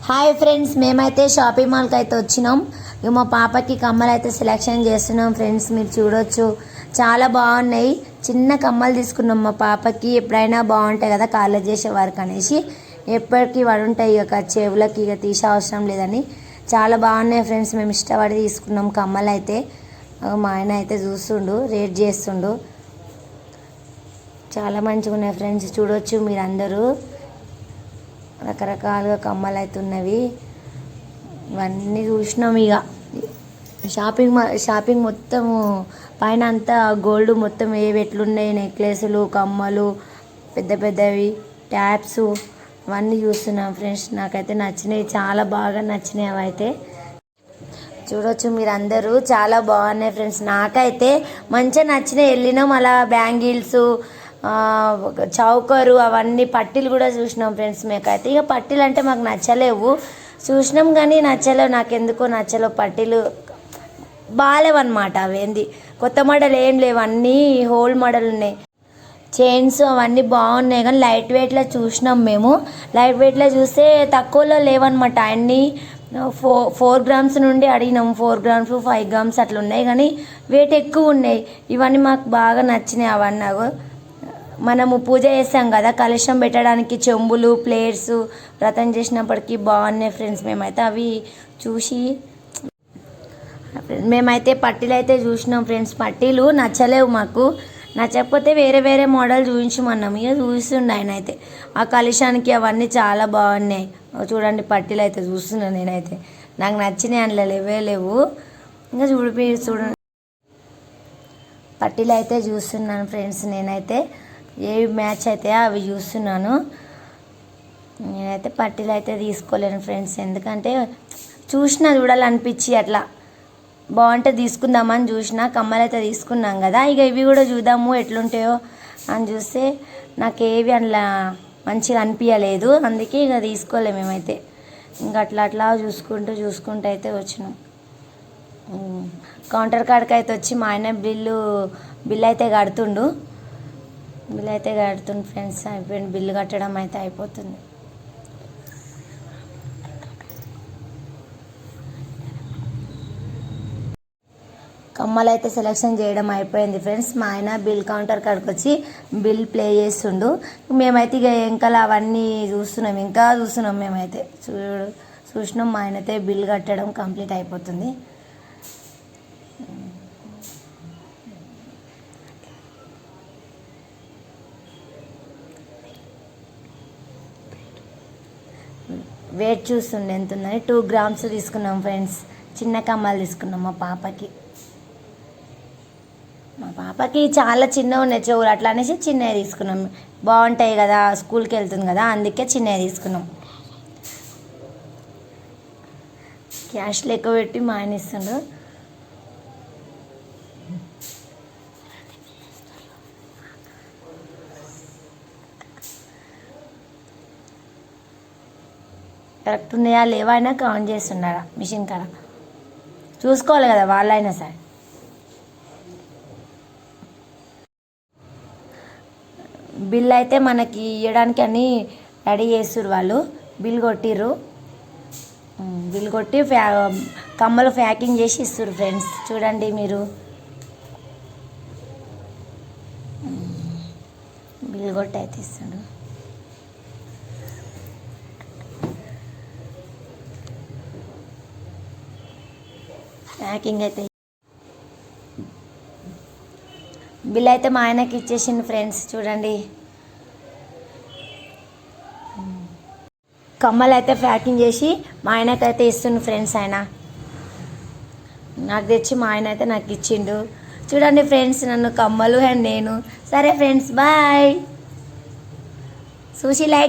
Hi friends, మేమైతే shopping మాల్కి అయితే వచ్చినాం. ఇక మా పాపకి కమ్మలు అయితే సెలెక్షన్ చేస్తున్నాం ఫ్రెండ్స్. మీరు చూడొచ్చు, చాలా బాగున్నాయి. చిన్న కమ్మలు తీసుకున్నాం మా పాపకి. ఎప్పుడైనా బాగుంటాయి కదా కాలేజ్ చేసే వరకు అనేసి, ఎప్పటికీ పడుంటాయి. ఇక చెవులకి ఇక తీసే అవసరం లేదని చాలా బాగున్నాయి ఫ్రెండ్స్. మేము ఇష్టపడి తీసుకున్నాం కమ్మలు అయితే. మా ఆయన అయితే చూస్తుండు, రేట్ చేస్తుండు. చాలా మంచిగా ఉన్నాయి ఫ్రెండ్స్, చూడొచ్చు మీరు అందరూ. రకరకాలుగా కమ్మలు అయితే ఉన్నవి. ఇవన్నీ చూసినాం. ఇక షాపింగ్ మొత్తము పైన అంతా గోల్డ్ మొత్తం ఏవి ఎట్లున్నాయి, నెక్లెస్లు, కమ్మలు, పెద్ద పెద్దవి, ట్యాప్స్, అవన్నీ చూస్తున్నాం ఫ్రెండ్స్. నాకైతే నచ్చినాయి, చాలా బాగా నచ్చినాయి. అవి అయితే చూడొచ్చు మీరు అందరూ, చాలా బాగున్నాయి ఫ్రెండ్స్. నాకైతే మంచిగా నచ్చినాయి. వెళ్ళినాం అలా బ్యాంగిల్స్, చౌకరు, అవన్నీ పట్టీలు కూడా చూసినాం ఫ్రెండ్స్. మేకైతే ఇక పట్టీలు అంటే మాకు నచ్చలేవు, చూసినాం కానీ నచ్చలేవు. నాకు ఎందుకో నచ్చలేవు పట్టీలు, బాగాలేవన్నమాట. అవి ఏంది కొత్త మోడల్ ఏం లేవు, అన్నీ హోల్ మోడల్ ఉన్నాయి. చైన్స్ అవన్నీ బాగున్నాయి కానీ లైట్ వెయిట్లో చూసినాం మేము. లైట్ వెయిట్లో చూస్తే తక్కువలో లేవన్నమాట. అన్నీ 4 గ్రామ్స్ నుండి అడిగినాం. 4 గ్రామ్స్ 5 గ్రామ్స్ అట్లా ఉన్నాయి కానీ వెయిట్ ఎక్కువ ఉన్నాయి. ఇవన్నీ మాకు బాగా నచ్చినాయి. అవన్నీ మనము పూజ చేస్తాం కదా, కలశం పెట్టడానికి చెంబులు, ప్లేట్స్, వ్రతం చేసినప్పటికీ బాగున్నాయి ఫ్రెండ్స్. మేమైతే అవి చూసి మేమైతే పట్టీలు అయితే చూసినాం ఫ్రెండ్స్. పట్టీలు నచ్చలేవు మాకు. నచ్చకపోతే వేరే వేరే మోడల్ చూపించమన్నాం. ఇక చూస్తుండే ఆయన అయితే. ఆ కలశానికి అవన్నీ చాలా బాగున్నాయి. చూడండి పట్టీలు అయితే చూస్తున్నాను నేనైతే. నాకు నచ్చినాయి, అందులో లేవే లేవు. ఇంకా చూడండి పట్టీలు అయితే చూస్తున్నాను ఫ్రెండ్స్. నేనైతే ఏవి మ్యాచ్ అయితే అవి చూస్తున్నాను. నేనైతే పట్టీలు అయితే తీసుకోలేను ఫ్రెండ్స్, ఎందుకంటే చూడాలనిపించి అట్లా బాగుంటే తీసుకుందామని చూసిన. కమ్మలు అయితే తీసుకున్నాం కదా, ఇక ఇవి కూడా చూద్దాము ఎట్లుంటాయో అని చూస్తే నాకు ఏవి అందులో మంచిగా అనిపించలేదు. అందుకే ఇక తీసుకోలేము మేమైతే. ఇంకా అట్లా చూసుకుంటూ అయితే వచ్చినాం. కౌంటర్ కాడికి అయితే వచ్చి మా ఆయన బిల్లు అయితే కడుతుండు ఫ్రెండ్స్. అయిపోయింది, బిల్లు కట్టడం అయితే అయిపోతుంది. కమ్మలు అయితే సెలెక్షన్ చేయడం అయిపోయింది ఫ్రెండ్స్. మా ఆయన బిల్ కౌంటర్ కాడికి వచ్చి బిల్ ప్లే చేస్తుండు. మేమైతే ఇక వెంకల అవన్నీ చూస్తున్నాం. మేమైతే చూసినాం. మా ఆయన అయితే బిల్ కట్టడం కంప్లీట్ అయిపోతుంది. వెయిట్ చూస్తుండే ఎంత ఉందని. 2 గ్రామ్స్ తీసుకున్నాం ఫ్రెండ్స్. చిన్న కమ్మలు తీసుకున్నాం మా పాపకి చాలా చిన్నగా ఉన్నాయి చెవులు, అట్లా అనేసి చిన్నవి తీసుకున్నాం. బాగుంటాయి కదా, స్కూల్కి వెళ్తుంది కదా, అందుకే చిన్నవి తీసుకున్నాం. క్యాష్ లెక్క పెట్టి మా ఆయన ఇస్తుండు. కరెక్ట్ ఉన్నాయా లేవా అయినా కౌంట్ చేస్తున్నారా మిషన్ కాడ, చూసుకోవాలి కదా వాళ్ళైనా సరే. బిల్ అయితే మనకి ఇవ్వడానికి అని రెడీ చేస్తుర్రు వాళ్ళు. బిల్ కొట్టి కమ్మలు ప్యాకింగ్ చేసి ఇస్తుర్రు ఫ్రెండ్స్. చూడండి మీరు, బిల్ కొట్టి అయితే ఇస్తుండు. ప్యాకింగ్ అయితే బిల్ అయితే మా ఆయనకి ఇచ్చేసింది ఫ్రెండ్స్. చూడండి కమ్మలు అయితే ప్యాకింగ్ చేసి మా ఆయనకైతే ఇస్తుండు ఫ్రెండ్స్. ఆయన నాకు తెచ్చి మా ఆయన అయితే నాకు ఇచ్చిండు. చూడండి ఫ్రెండ్స్, నన్ను కమ్మలు అండ్ నేను. సరే ఫ్రెండ్స్, బాయ్. చూసి లైక్